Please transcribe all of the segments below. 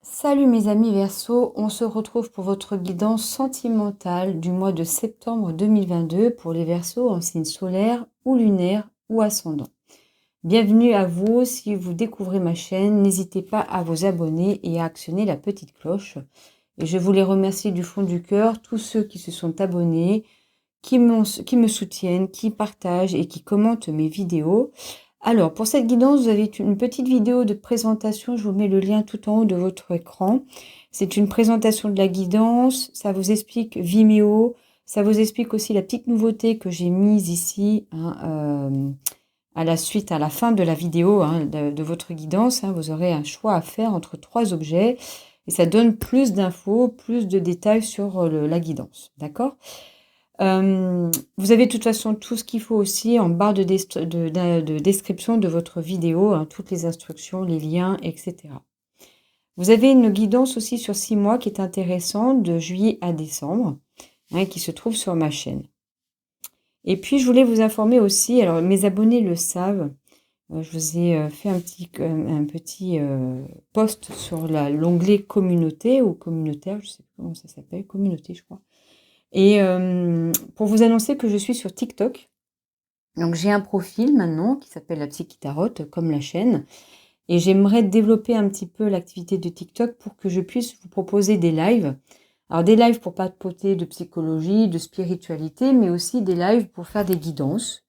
Salut mes amis Verseau, on se retrouve pour votre guidance sentimentale du mois de septembre 2022 pour les Verseaux en signe solaire ou lunaire ou ascendant. Bienvenue à vous, si vous découvrez ma chaîne, n'hésitez pas à vous abonner et à actionner la petite cloche. Et je voulais remercier du fond du cœur tous ceux qui se sont abonnés, qui me soutiennent, qui partagent et qui commentent mes vidéos. Alors, pour cette guidance, vous avez une petite vidéo de présentation. Je vous mets le lien tout en haut de votre écran. C'est une présentation de la guidance. Ça vous explique Vimeo. Ça vous explique aussi la petite nouveauté que j'ai mise ici à la fin de la vidéo de votre guidance. Vous aurez un choix à faire entre 3 objets. Et ça donne plus d'infos, plus de détails sur la guidance. D'accord ? Vous avez de toute façon tout ce qu'il faut aussi en barre de description de votre vidéo, toutes les instructions, les liens, etc. Vous avez une guidance aussi sur 6 mois qui est intéressante, de juillet à décembre, qui se trouve sur ma chaîne. Et puis je voulais vous informer aussi, alors mes abonnés le savent, je vous ai fait un petit post sur l'onglet communauté ou communautaire, je ne sais pas comment ça s'appelle, communauté je crois. Et pour vous annoncer que je suis sur TikTok, donc j'ai un profil maintenant qui s'appelle la Psy qui Tarote, comme la chaîne, et j'aimerais développer un petit peu l'activité de TikTok pour que je puisse vous proposer des lives. Alors des lives pour papoter de psychologie, de spiritualité, mais aussi des lives pour faire des guidances,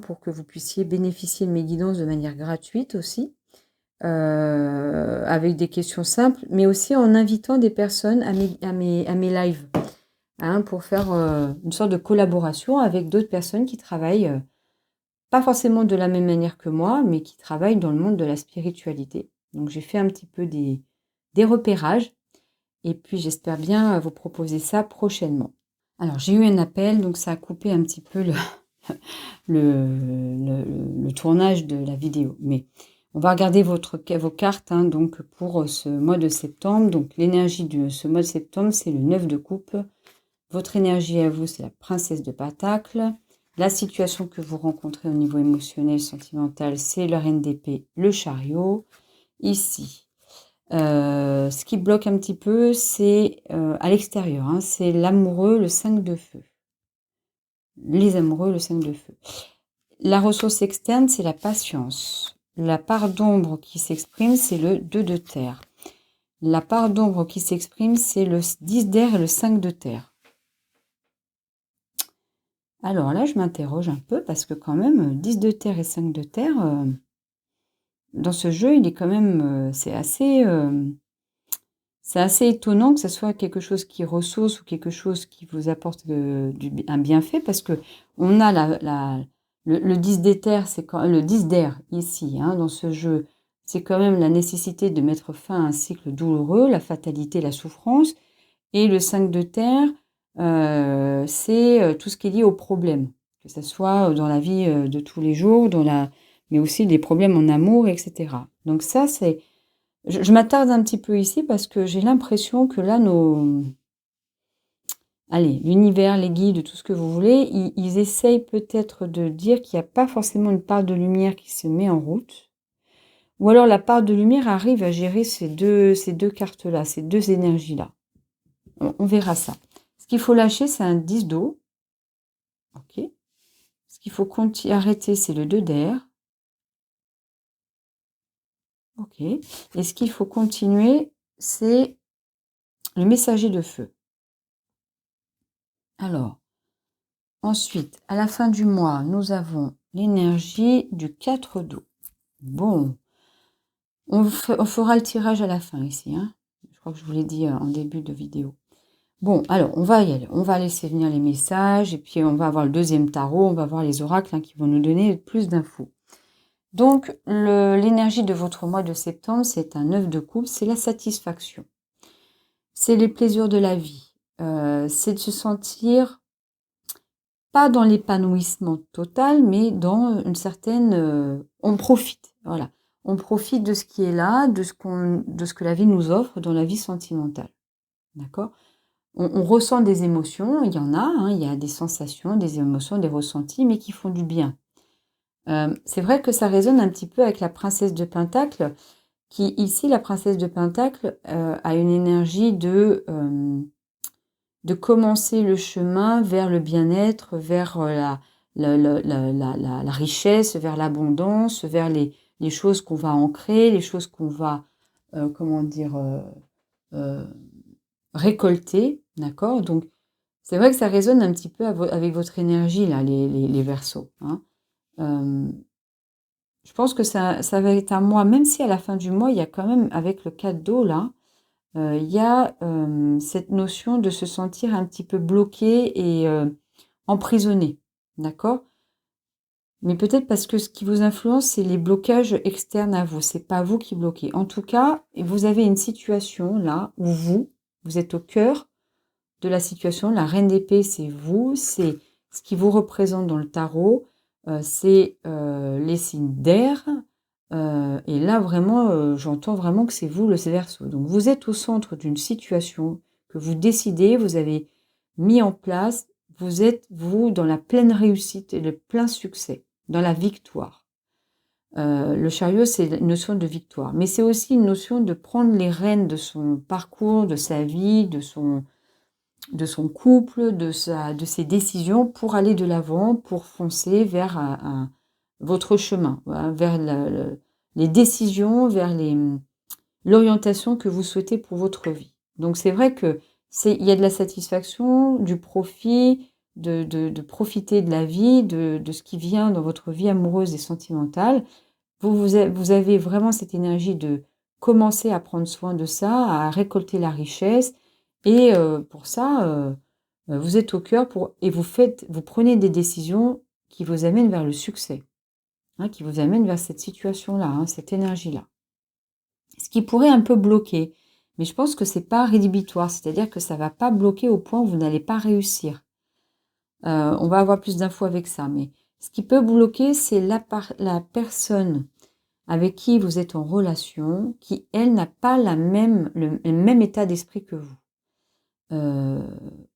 pour que vous puissiez bénéficier de mes guidances de manière gratuite aussi, avec des questions simples, mais aussi en invitant des personnes à mes lives. Pour faire une sorte de collaboration avec d'autres personnes qui travaillent, pas forcément de la même manière que moi, mais qui travaillent dans le monde de la spiritualité. Donc j'ai fait un petit peu des repérages, et puis j'espère bien vous proposer ça prochainement. Alors j'ai eu un appel, donc ça a coupé un petit peu le tournage de la vidéo. Mais on va regarder vos cartes donc pour ce mois de septembre. Donc l'énergie de ce mois de septembre, c'est le 9 de coupe. Votre énergie à vous, c'est la princesse de Pentacle. La situation que vous rencontrez au niveau émotionnel, sentimental, c'est la reine d'épée, le chariot. Ici, ce qui bloque un petit peu, c'est à l'extérieur. C'est l'amoureux, le 5 de feu. Les amoureux, le 5 de feu. La ressource externe, c'est la patience. La part d'ombre qui s'exprime, c'est le 2 de terre. La part d'ombre qui s'exprime, c'est le 10 d'air et le 5 de terre. Alors là, je m'interroge un peu parce que quand même, 10 de terre et 5 de terre, dans ce jeu, il est quand même, c'est assez étonnant que ce soit quelque chose qui ressource ou quelque chose qui vous apporte un bienfait, parce que on a le 10 d'éther, c'est quand le 10 d'air ici, dans ce jeu, c'est quand même la nécessité de mettre fin à un cycle douloureux, la fatalité, la souffrance, et le 5 de terre, c'est tout ce qui est lié aux problèmes, que ce soit dans la vie de tous les jours, mais aussi des problèmes en amour, etc. Donc ça, c'est... Je m'attarde un petit peu ici parce que j'ai l'impression que là, l'univers, les guides, tout ce que vous voulez, ils essayent peut-être de dire qu'il n'y a pas forcément une part de lumière qui se met en route, ou alors la part de lumière arrive à gérer ces deux cartes-là, ces deux énergies-là. On verra ça. Ce qu'il faut lâcher, c'est un 10 d'eau. Ok. Ce qu'il faut arrêter, c'est le 2 d'air. Ok. Et ce qu'il faut continuer, c'est le messager de feu. Alors, ensuite, à la fin du mois, nous avons l'énergie du 4 d'eau. Bon. On fera le tirage à la fin ici. Je crois que je vous l'ai dit en début de vidéo. Bon, alors, on va y aller. On va laisser venir les messages, et puis on va avoir le deuxième tarot, on va voir les oracles qui vont nous donner plus d'infos. Donc, l'énergie de votre mois de septembre, c'est un 9 de coupe, c'est la satisfaction. C'est les plaisirs de la vie. C'est de se sentir, pas dans l'épanouissement total, mais dans une certaine... on profite, voilà. On profite de ce qui est là, de ce que la vie nous offre dans la vie sentimentale. D'accord ? On ressent des émotions, il y en a, il y a des sensations, des émotions, des ressentis, mais qui font du bien. C'est vrai que ça résonne un petit peu avec la princesse de Pentacle, qui, ici, la princesse de Pentacle a une énergie de commencer le chemin vers le bien-être, vers la richesse, vers l'abondance, vers les choses qu'on va ancrer, les choses qu'on va, comment dire, récolter, d'accord? Donc, c'est vrai que ça résonne un petit peu avec votre énergie, là, les Verseaux, hein. Je pense que ça va être un mois, même si à la fin du mois, il y a quand même, avec le 4 d'eau, là, il y a cette notion de se sentir un petit peu bloqué et emprisonné, d'accord? Mais peut-être parce que ce qui vous influence, c'est les blocages externes à vous, c'est pas vous qui bloquez. En tout cas, vous avez une situation là où vous êtes au cœur de la situation. La reine d'épée, c'est vous, c'est ce qui vous représente dans le tarot, c'est les signes d'air. Et là, vraiment, j'entends vraiment que c'est vous le Verseau. Donc, vous êtes au centre d'une situation que vous décidez, vous avez mis en place, vous êtes, vous, dans la pleine réussite et le plein succès, dans la victoire. Le chariot, c'est une notion de victoire, mais c'est aussi une notion de prendre les rênes de son parcours, de sa vie, de son couple, de ses décisions pour aller de l'avant, pour foncer vers votre chemin, voilà, vers les décisions, vers l'orientation que vous souhaitez pour votre vie. Donc c'est vrai que il y a de la satisfaction, du profit, de profiter de la vie, de ce qui vient dans votre vie amoureuse et sentimentale. Vous avez vraiment cette énergie de commencer à prendre soin de ça, à récolter la richesse. Et pour ça, vous êtes au cœur et vous prenez des décisions qui vous amènent vers le succès, hein, qui vous amènent vers cette situation-là, hein, cette énergie-là. Ce qui pourrait un peu bloquer, mais je pense que c'est pas rédhibitoire, c'est-à-dire que ça va pas bloquer au point où vous n'allez pas réussir. On va avoir plus d'infos avec ça, mais ce qui peut bloquer, c'est la personne avec qui vous êtes en relation, qui, elle, n'a pas le même état d'esprit que vous.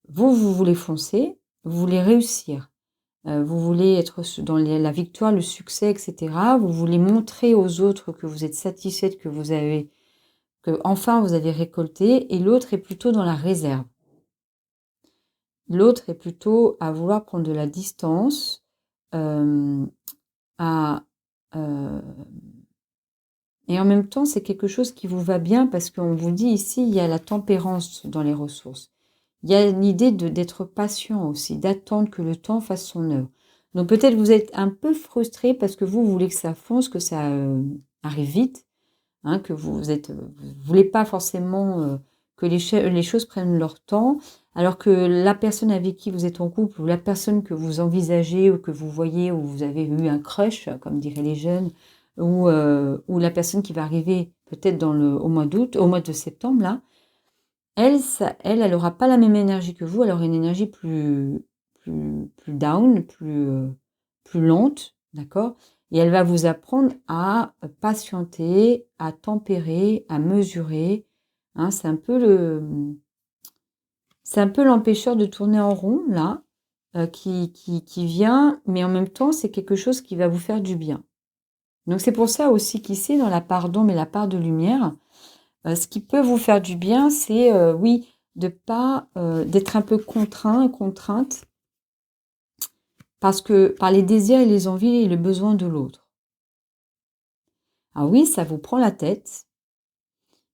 Vous voulez foncer, vous voulez réussir, vous voulez être dans la victoire, le succès, etc. Vous voulez montrer aux autres que vous êtes satisfaite, que enfin vous avez récolté, et l'autre est plutôt dans la réserve. L'autre est plutôt à vouloir prendre de la distance, et en même temps, c'est quelque chose qui vous va bien parce qu'on vous dit ici, il y a la tempérance dans les ressources. Il y a l'idée d'être patient aussi, d'attendre que le temps fasse son œuvre. Donc peut-être vous êtes un peu frustré parce que vous voulez que ça fonce, que ça arrive vite, hein, que vous voulez pas forcément que les choses prennent leur temps, alors que la personne avec qui vous êtes en couple ou la personne que vous envisagez ou que vous voyez ou vous avez eu un crush, comme diraient les jeunes, ou la personne qui va arriver peut-être au mois d'août, au mois de septembre là, elle aura pas la même énergie que vous, elle aura une énergie plus down, plus lente, d'accord? Et elle va vous apprendre à patienter, à tempérer, à mesurer, hein. C'est un peu l'empêcheur de tourner en rond là, qui vient, mais en même temps, c'est quelque chose qui va vous faire du bien. Donc c'est pour ça aussi qu'ici, dans la part d'ombre et la part de lumière, ce qui peut vous faire du bien, c'est, oui, de pas, d'être un peu contrainte par les désirs et les envies et les besoins de l'autre. Ah oui, ça vous prend la tête,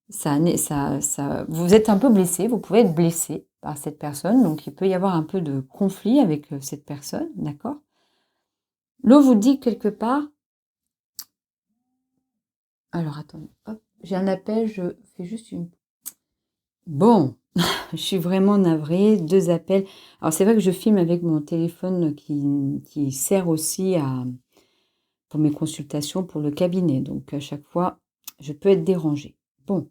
vous êtes un peu blessé, vous pouvez être blessé par cette personne, donc il peut y avoir un peu de conflit avec cette personne, d'accord? L'eau vous dit quelque part... Alors attendez, hop, j'ai un appel, je fais juste une... Bon, je suis vraiment navrée, 2 appels. Alors c'est vrai que je filme avec mon téléphone qui sert aussi pour mes consultations pour le cabinet, donc à chaque fois, je peux être dérangée. Bon,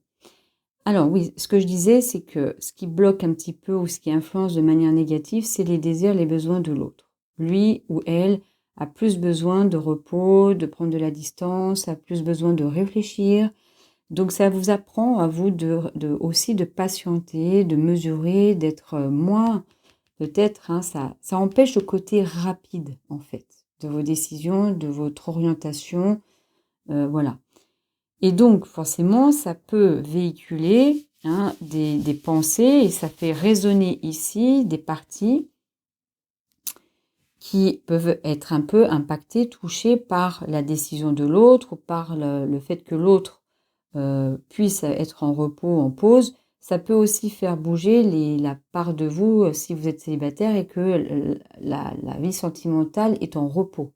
alors oui, ce que je disais, c'est que ce qui bloque un petit peu ou ce qui influence de manière négative, c'est les désirs, les besoins de l'autre. Lui ou elle a plus besoin de repos, de prendre de la distance, a plus besoin de réfléchir. Donc ça vous apprend à vous aussi de patienter, de mesurer, d'être moins, peut-être, hein, ça empêche le côté rapide, en fait, de vos décisions, de votre orientation, voilà. Et donc, forcément, ça peut véhiculer des pensées et ça fait résonner ici des parties qui peuvent être un peu impactées, touchées par la décision de l'autre ou par le fait que l'autre puisse être en repos, en pause. Ça peut aussi faire bouger la part de vous si vous êtes célibataire et que la vie sentimentale est en repos.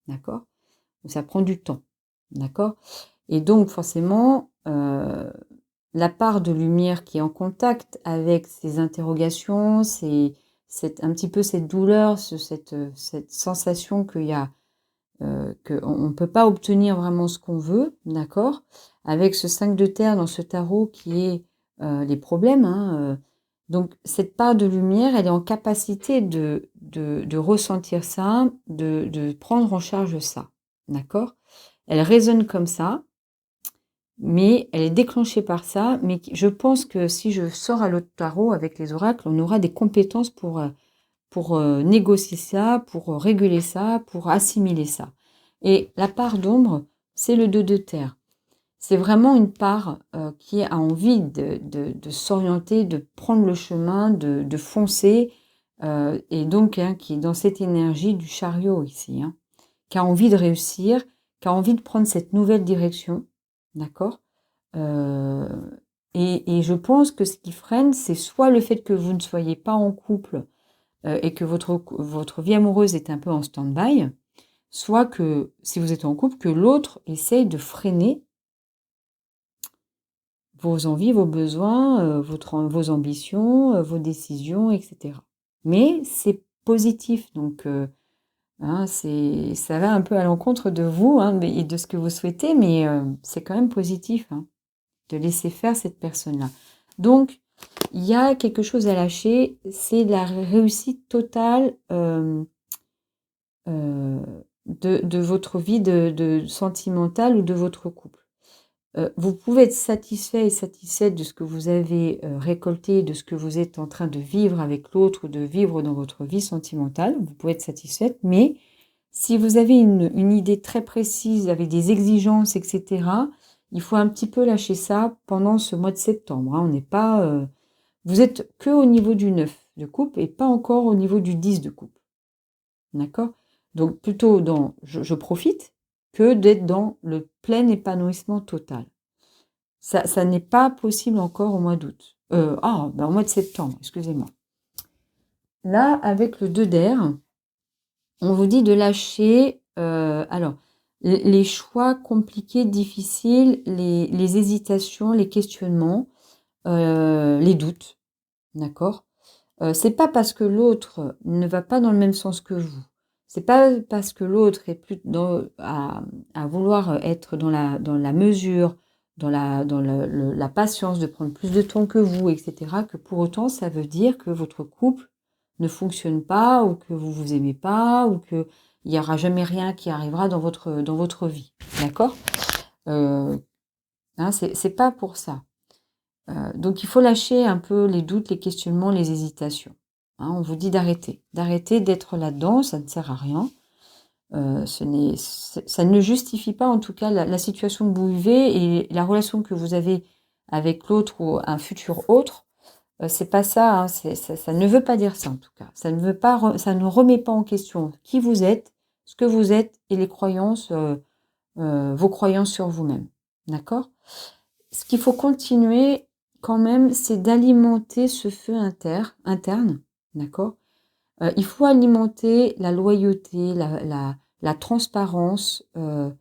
D'accord? Ça prend du temps. D'accord? Et donc, forcément, la part de lumière qui est en contact avec ces interrogations, un petit peu cette douleur, cette sensation qu'il y a, qu'on ne peut pas obtenir vraiment ce qu'on veut, d'accord? Avec ce 5 de terre dans ce tarot qui est les problèmes, donc cette part de lumière, elle est en capacité de ressentir ça, de prendre en charge ça, d'accord? Elle résonne comme ça, mais elle est déclenchée par ça, mais je pense que si je sors à l'autre tarot avec les oracles, on aura des compétences pour négocier ça, pour réguler ça, pour assimiler ça. Et la part d'ombre, c'est le 2 de terre. C'est vraiment une part qui a envie de s'orienter, de prendre le chemin, de foncer, et donc qui est dans cette énergie du chariot ici, qui a envie de réussir, qui a envie de prendre cette nouvelle direction, d'accord? Euh, et je pense que ce qui freine, c'est soit le fait que vous ne soyez pas en couple et que votre vie amoureuse est un peu en stand-by, soit que, si vous êtes en couple, que l'autre essaye de freiner vos envies, vos besoins, vos ambitions, vos décisions, etc. Mais c'est positif, donc ça va un peu à l'encontre de vous et de ce que vous souhaitez, mais c'est quand même positif de laisser faire cette personne-là. Donc, il y a quelque chose à lâcher, c'est la réussite totale de votre vie de sentimentale ou de votre couple. Vous pouvez être satisfait et satisfaite de ce que vous avez récolté, de ce que vous êtes en train de vivre avec l'autre ou de vivre dans votre vie sentimentale. Vous pouvez être satisfaite, mais si vous avez une idée très précise avec des exigences, etc., il faut un petit peu lâcher ça pendant ce mois de septembre. On n'est pas... vous êtes que au niveau du 9 de coupe et pas encore au niveau du 10 de coupe. D'accord? Donc plutôt dans je profite que d'être dans le plein épanouissement total. Ça n'est pas possible encore au mois d'août. Au mois de septembre, excusez-moi. Là, avec le 2 d'air, on vous dit de lâcher alors les choix compliqués, difficiles, les hésitations, les questionnements, les doutes. D'accord? C'est pas parce que l'autre ne va pas dans le même sens que vous. C'est pas parce que l'autre est plus à vouloir être dans la mesure, dans la patience, de prendre plus de temps que vous, etc., que pour autant ça veut dire que votre couple ne fonctionne pas ou que vous vous aimez pas ou que il n'y aura jamais rien qui arrivera dans votre vie. D'accord? C'est pas pour ça. Donc il faut lâcher un peu les doutes, les questionnements, les hésitations. On vous dit d'arrêter d'être là-dedans, ça ne sert à rien. Ça ne justifie pas en tout cas la situation que vous vivez et la relation que vous avez avec l'autre ou un futur autre. C'est pas ça, ça ne veut pas dire ça en tout cas. Ça ne remet pas en question qui vous êtes, ce que vous êtes et les croyances, vos croyances sur vous-même. D'accord? Ce qu'il faut continuer quand même, c'est d'alimenter ce feu interne, d'accord? Il faut alimenter la loyauté, la transparence, le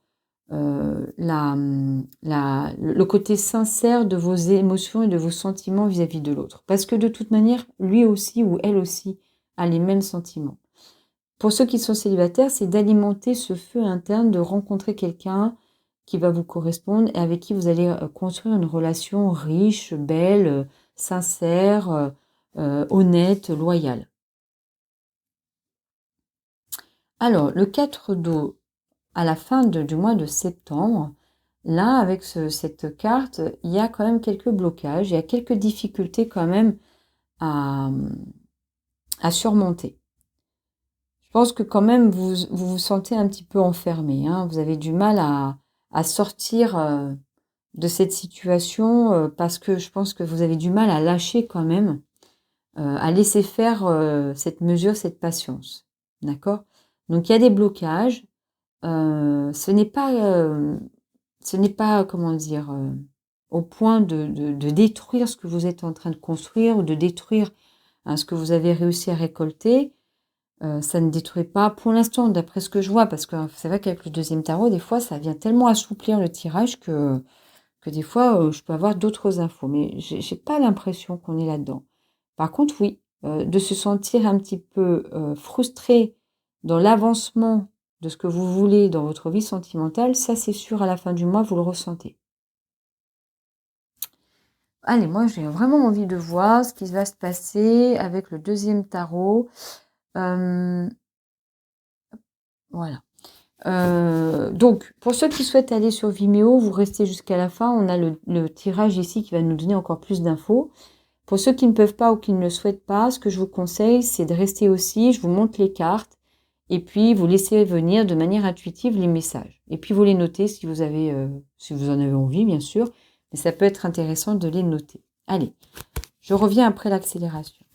côté sincère de vos émotions et de vos sentiments vis-à-vis de l'autre. Parce que de toute manière, lui aussi ou elle aussi a les mêmes sentiments. Pour ceux qui sont célibataires, c'est d'alimenter ce feu interne, de rencontrer quelqu'un qui va vous correspondre et avec qui vous allez construire une relation riche, belle, sincère, honnête, loyale. Alors, le 4 d'eau, à la fin du mois de septembre, là, avec cette carte, il y a quand même quelques blocages, il y a quelques difficultés quand même à surmonter. Je pense que quand même, vous vous sentez un petit peu enfermé. Vous avez du mal à sortir de cette situation parce que je pense que vous avez du mal à lâcher quand même, à laisser faire cette mesure, cette patience. D'accord? Donc, il y a des blocages. Ce n'est pas, comment dire, au point de détruire ce que vous êtes en train de construire ou de détruire ce que vous avez réussi à récolter. Ça ne détruit pas pour l'instant, d'après ce que je vois, parce que c'est vrai qu'avec le deuxième tarot, des fois, ça vient tellement assouplir le tirage que des fois, je peux avoir d'autres infos. Mais j'ai pas l'impression qu'on est là-dedans. Par contre, oui, de se sentir un petit peu frustré dans l'avancement de ce que vous voulez dans votre vie sentimentale, ça c'est sûr, à la fin du mois, vous le ressentez. Allez, moi j'ai vraiment envie de voir ce qui va se passer avec le deuxième tarot. Voilà. Donc, pour ceux qui souhaitent aller sur Vimeo, vous restez jusqu'à la fin. On a le tirage ici qui va nous donner encore plus d'infos. Pour ceux qui ne peuvent pas ou qui ne le souhaitent pas, ce que je vous conseille, c'est de rester aussi. Je vous montre les cartes et puis vous laissez venir de manière intuitive les messages. Et puis vous les notez si vous en avez envie, bien sûr. Mais ça peut être intéressant de les noter. Allez, je reviens après l'accélération.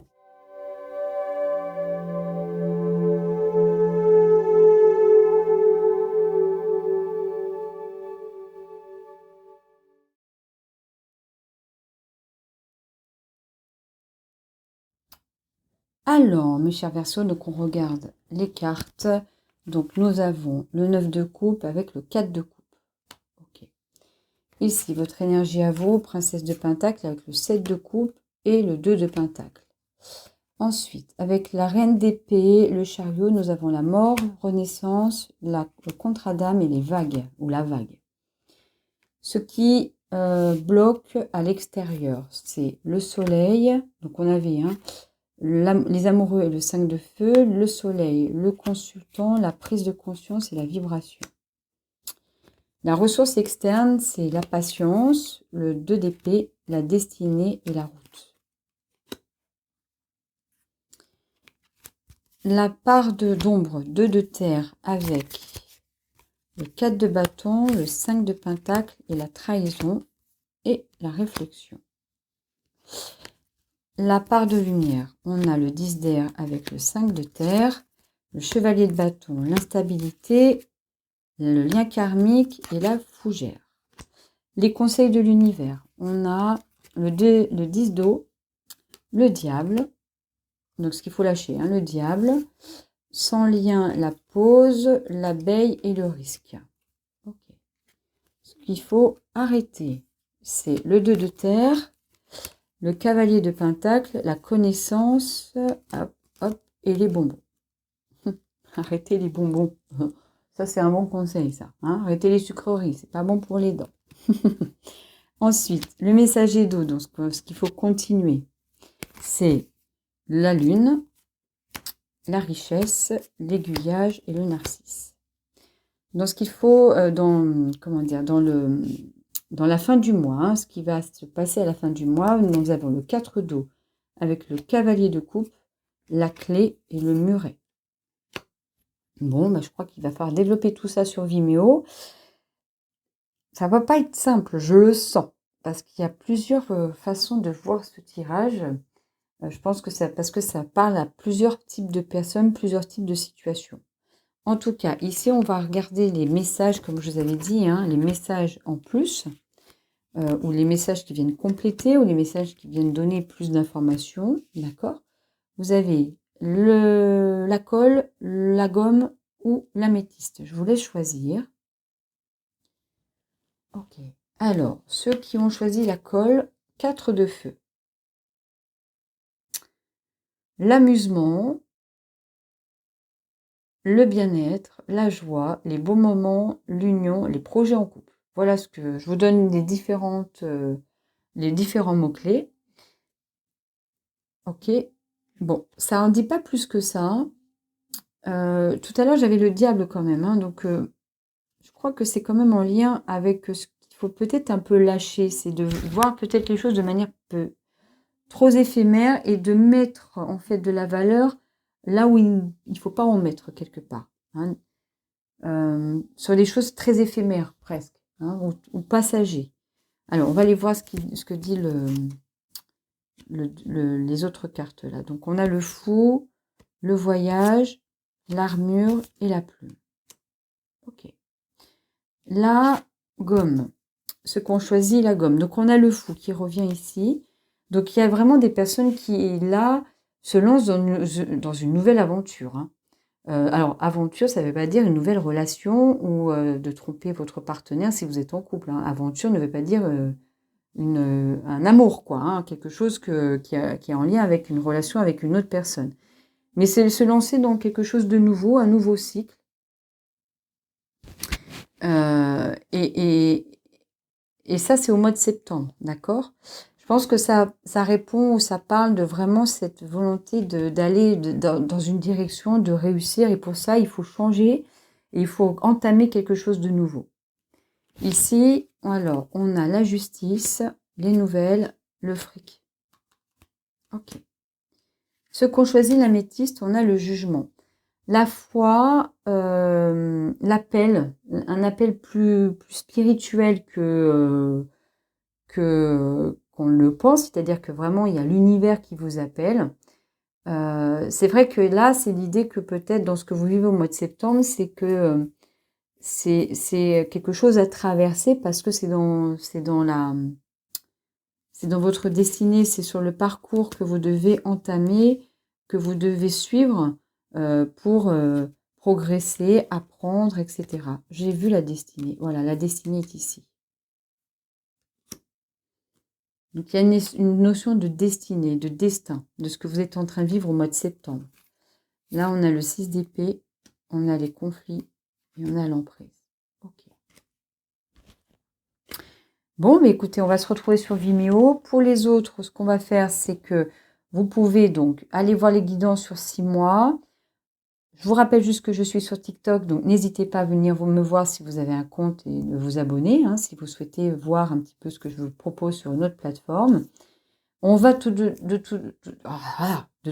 Alors, mes chers Verseaux, donc on regarde les cartes. Donc, nous avons le 9 de coupe avec le 4 de coupe. Ok. Ici, votre énergie à vous, princesse de pentacle avec le 7 de coupe et le 2 de pentacle. Ensuite, avec la reine d'épée, le chariot, nous avons la mort, renaissance, le contre-dame et les vagues, ou la vague. Ce qui bloque à l'extérieur, c'est le soleil. Donc, on avait les amoureux et le 5 de feu, le soleil, le consultant, la prise de conscience et la vibration. La ressource externe, c'est la patience, le 2 d'épée, la destinée et la route. La part d'ombre, 2 de terre avec le 4 de bâton, le 5 de pentacle et la trahison et la réflexion. La part de lumière, on a le 10 d'air avec le 5 de terre, le chevalier de bâton, l'instabilité, le lien karmique et la fougère. Les conseils de l'univers, on a le 10 d'eau, le diable, donc ce qu'il faut lâcher, le diable, sans lien, la pause, l'abeille et le risque. Okay. Ce qu'il faut arrêter, c'est le 2 de terre, le cavalier de pentacle, la connaissance, hop, hop, et les bonbons. Arrêtez les bonbons. Ça, c'est un bon conseil, ça. Arrêtez les sucreries, c'est pas bon pour les dents. Ensuite, le messager d'eau, donc ce qu'il faut continuer, c'est la lune, la richesse, l'aiguillage et le narcisse. Donc, ce qu'il faut, dans la fin du mois, ce qui va se passer à la fin du mois, nous avons le 4 d'eau avec le cavalier de coupe, la clé et le muret. Bon, je crois qu'il va falloir développer tout ça sur Vimeo. Ça va pas être simple, je le sens, parce qu'il y a plusieurs façons de voir ce tirage. Je pense que parce que ça parle à plusieurs types de personnes, plusieurs types de situations. En tout cas, ici, on va regarder les messages, comme je vous avais dit, les messages en plus, ou les messages qui viennent compléter, ou les messages qui viennent donner plus d'informations, d'accord? Vous avez la colle, la gomme ou l'améthyste. Je vous laisse choisir. Ok. Alors, ceux qui ont choisi la colle, 4 de feu. L'amusement, le bien-être, la joie, les beaux moments, l'union, les projets en couple. Voilà ce que je vous donne les différents mots-clés. Ok. Bon, ça en dit pas plus que ça. Tout à l'heure, j'avais le diable quand même. Donc, je crois que c'est quand même en lien avec ce qu'il faut peut-être un peu lâcher. C'est de voir peut-être les choses de manière trop éphémère et de mettre en fait de la valeur là où il ne faut pas en mettre quelque part. Sur des choses très éphémères presque, ou passagers. Alors, on va aller voir ce que dit les autres cartes là. Donc, on a le fou, le voyage, l'armure et la plume. Ok. La gomme. Ce qu'on choisit, la gomme. Donc, on a le fou qui revient ici. Donc, il y a vraiment des personnes qui, là, se lancent dans une nouvelle aventure. Hein. Alors, aventure, ça ne veut pas dire une nouvelle relation ou de tromper votre partenaire si vous êtes en couple. Hein. Aventure ne veut pas dire un amour, quoi. Hein, quelque chose qui est en lien avec une relation avec une autre personne. Mais c'est se lancer dans quelque chose de nouveau, un nouveau cycle. Et ça, c'est au mois de septembre, d'accord? Je pense que ça répond ou ça parle de vraiment cette volonté d'aller dans une direction, de réussir. Et pour ça, il faut changer et il faut entamer quelque chose de nouveau. Ici, alors, on a la justice, les nouvelles, le fric. Ok. Ce qu'on choisit, l'améthyste, on a le jugement. La foi, l'appel, un appel plus spirituel qu'on le pense, c'est-à-dire que vraiment il y a l'univers qui vous appelle. C'est vrai que là, c'est l'idée que peut-être dans ce que vous vivez au mois de septembre, c'est que c'est quelque chose à traverser parce que c'est dans votre destinée, c'est sur le parcours que vous devez entamer, que vous devez suivre pour progresser, apprendre, etc. J'ai vu la destinée. Voilà, la destinée est ici. Donc, il y a une notion de destinée, de destin, de ce que vous êtes en train de vivre au mois de septembre. Là, on a le 6 d'épée, on a les conflits et on a l'emprise. Ok. Bon, mais écoutez, on va se retrouver sur Vimeo. Pour les autres, ce qu'on va faire, c'est que vous pouvez donc aller voir les guidances sur 6 mois. Je vous rappelle juste que je suis sur TikTok, donc n'hésitez pas à venir me voir si vous avez un compte et de vous abonner, hein, si vous souhaitez voir un petit peu ce que je vous propose sur une autre plateforme. On va de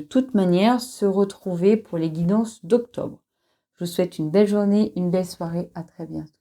toute manière se retrouver pour les guidances d'octobre. Je vous souhaite une belle journée, une belle soirée. À très bientôt.